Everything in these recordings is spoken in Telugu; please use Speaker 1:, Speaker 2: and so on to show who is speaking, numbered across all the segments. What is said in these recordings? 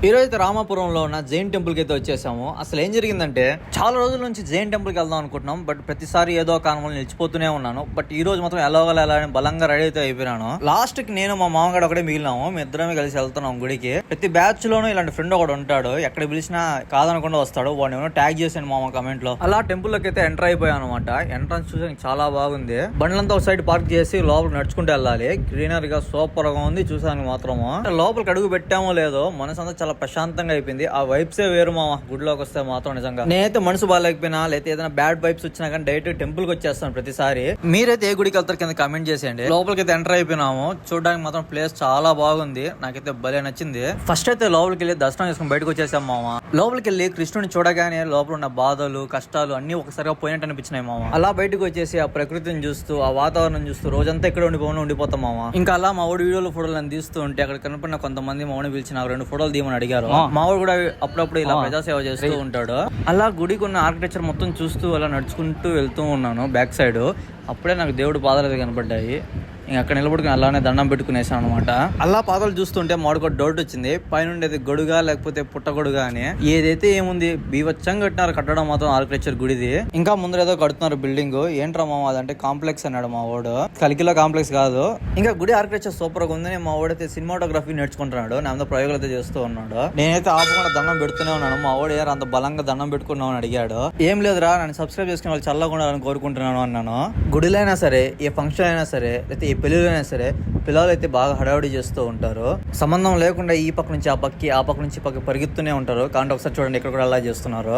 Speaker 1: ఈ రోజు అయితే రామాపురంలో ఉన్న జైన్ టెంపుల్ కి అయితే వచ్చేసాము. అసలు ఏం జరిగిందంటే చాలా రోజుల నుంచి జైన్ టెంపుల్ కి వెళ్దాం అనుకుంటున్నాం. బట్ ప్రతిసారి ఏదో కారణం నిలిచిపోతూనే ఉన్నాను. బట్ ఈ రోజు మాత్రం ఎలా బలంగా రెడీ అయితే అయిపోయినాను. లాస్ట్ కి నేను మా మామగాడు ఒకటే మిగిలినాము. మీ ఇద్దరమే కలిసి వెళ్తున్నాం గుడికి. ప్రతి బ్యాచ్ లోనూ ఇలాంటి ఫ్రెండ్ ఒకడు ఉంటాడు. ఎక్కడ పిలిచినా కాదనకుండా వస్తాడు. వాడిని ఏమో ట్యాగ్ చేశాను మా కమెంట్ లో. అలా టెంపుల్ లోకి అయితే ఎంటర్ అయిపోయాను అనమాట. ఎంట్రన్స్ చూసానికి చాలా బాగుంది. బండ్లంతా ఒక సైడ్ పార్క్ చేసి లోపల నడుచుకుంటూ వెళ్ళాలి. గ్రీనరీ గా సూపర్ గా ఉంది చూసానికి మాత్రము. లోపలికి అడుగు పెట్టామో లేదో మనసు అంతా చాలా ప్రశాంతంగా అయిపోయింది. ఆ వైబ్సే వేరు మామ. గుడిలోకి వస్తే మాత్రం నిజంగా నేనైతే మనసు బాగాలేకపోయినా లేకపోతే ఏదైనా బ్యాడ్ వైబ్స్ వచ్చినా కానీ డైరెక్ట్ టెంపుల్ కి వచ్చేస్తాను ప్రతిసారి. మీరైతే ఏ గుడికి వెళ్తారు కింద కామెంట్ చేసేయండి. లోపలికి అయితే ఎంటర్ అయిపోయినాము. చూడడానికి మాత్రం ప్లేస్ చాలా బాగుంది. నాకైతే భలే నచ్చింది. ఫస్ట్ అయితే లోపలికి వెళ్ళి దర్శనం చేసుకుని బయటకు వచ్చేసాం మామ. లోపలికి వెళ్ళి కృష్ణుని చూడగానే లోపల ఉన్న బాధలు కష్టాలు అన్ని ఒకసారిగా పోయినట్టు అనిపించినాయి మామ. అలా బయటకు వచ్చేసి ఆ ప్రకృతిని చూస్తూ ఆ వాతావరణం చూస్తూ రోజంతా ఇక్కడ ఉండిపోతాం మామ. ఇంకా అలా మా ఊడి వీడియోలు ఫోటోలు తీస్తూ ఉంటే అక్కడ కనపడిన కొంతమంది మౌని పిలిచి నాకు 2 ఫోటోలు తీయమని అడిగారు. మావాడు కూడా అప్పుడప్పుడు ఇలా ప్రజాసేవ చేస్తూ ఉంటాడు. అలా గుడికి ఉన్న ఆర్కిటెక్చర్ మొత్తం చూస్తూ అలా నడుచుకుంటూ వెళ్తూ ఉన్నాను బ్యాక్ సైడ్. అప్పుడే నాకు దేవుడు పాదాలు కనపడ్డాయి. ఇంక అక్కడ నిలబడుకుని అలానే దండం పెట్టుకునేసాను అనమాట. అలా పాదాలు చూస్తుంటే మాకు డౌట్ వచ్చింది. పైన గొడుగా లేకపోతే పుట్టగొడుగా అని. ఏదైతే ఏముంది బీవచ్చంగా కట్టినారు. కట్టడం మాత్రం ఆర్కిటెక్చర్ గుడిది. ఇంకా ముందర ఏదో కడుతున్నారు బిల్డింగ్. ఏంట్రా మామ అదంటే కాంప్లెక్స్ అన్నాడు మా వాడు. కలికిలో కాంప్లెక్స్ కాదు. ఇంకా గుడి ఆర్కిటెక్చర్ సూపర్ గా ఉందని మా వాడైతే సినిమాటోగ్రఫీ నేర్చుకుంటున్నాడు. నా మీద ప్రయోగాలు అయితే చేస్తూ ఉన్నాడు. నేనైతే ఆపకుండా దండం పెడుతూనే ఉన్నాను. మా వాడు ఏరా అంత బలంగా దండం పెట్టుకున్నావు అని అడిగాడు. ఏం లేదురా నన్ను సబ్స్క్రైబ్ చేసుకుని వాళ్ళు చల్లకుండా కోరుకుంటున్నాను అన్నాను. గుడిలో అయినా సరే ఏ ఫంక్షన్ అయినా సరే లేకపోతే ఏ పెళ్ళిళ్ళైనా సరే పిల్లలు అయితే బాగా హడావుడి చేస్తూ ఉంటారు. సంబంధం లేకుండా ఈ పక్క నుంచి ఆ పక్క నుంచి పక్క పరిగెత్తునే ఉంటారు. కాబట్టి ఒకసారి చూడండి ఇక్కడ కూడా అలా చేస్తున్నారు.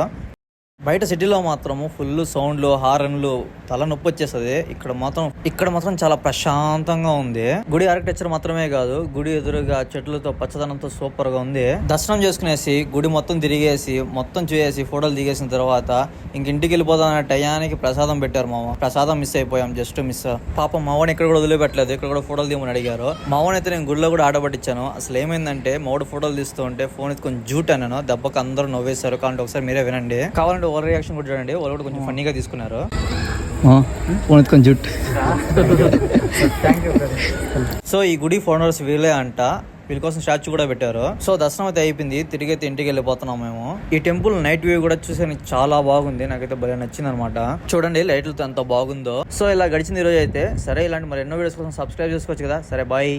Speaker 1: బయట సిటీలో మాత్రము ఫుల్ సౌండ్లు హారన్లు తల నొప్పి వచ్చేస్తుంది. ఇక్కడ మాత్రం చాలా ప్రశాంతంగా ఉంది. గుడి ఆర్కిటెక్చర్ మాత్రమే కాదు గుడి ఎదురుగా చెట్లతో పచ్చదనంతో సూపర్ గా ఉంది. దర్శనం చేసుకునేసి గుడి మొత్తం తిరిగేసి మొత్తం చూసేసి ఫోటోలు దిగేసిన తర్వాత ఇంటికి వెళ్ళిపోదాం అనే టయానికి ప్రసాదం పెట్టారు మామ. ప్రసాదం మిస్ అయిపోయాం. Just miss. పాపం మావని ఇక్కడ కూడా వదిలిపెట్టలేదు. ఇక్కడ కూడా ఫోటోలు తీయమని అడిగారు. మావని అయితే నేను గుడిలో కూడా ఆడబట్టించాను. అసలు ఏమైందంటే మావుడు ఫోటోలు తీస్తూ ఉంటే ఫోన్ అయితే కొంచెం జూట్ అన్నాను. దెబ్బకి అందరూ నవ్వేశారు. కాబట్టి ఒకసారి మీరే వినండి. కావాలంటే ఓవర్ రియాక్షన్ కూడా చూడండి. వాళ్ళు కూడా కొంచెం ఫన్నీగా తీసుకున్నారు. సో ఈ గుడి ఫౌండర్స్ వీళ్ళే అంట. వీళ్ళ కోసం స్టాచ్యూ కూడా పెట్టారు. సో దర్శనం అయితే అయిపోయింది. తిరిగి అయితే ఇంటికి వెళ్ళిపోతున్నాం మేము. ఈ టెంపుల్ నైట్ వ్యూ కూడా చూసే చాలా బాగుంది. నాకైతే భలే నచ్చింది అనమాట. చూడండి లైట్లతో ఎంత బాగుందో. సో ఇలా గడిచింది ఈ రోజు అయితే. సరే ఇలాంటి మరి ఎన్నో వీడియోస్ కోసం సబ్స్క్రైబ్ చేసుకోవచ్చు కదా. సరే బాయ్.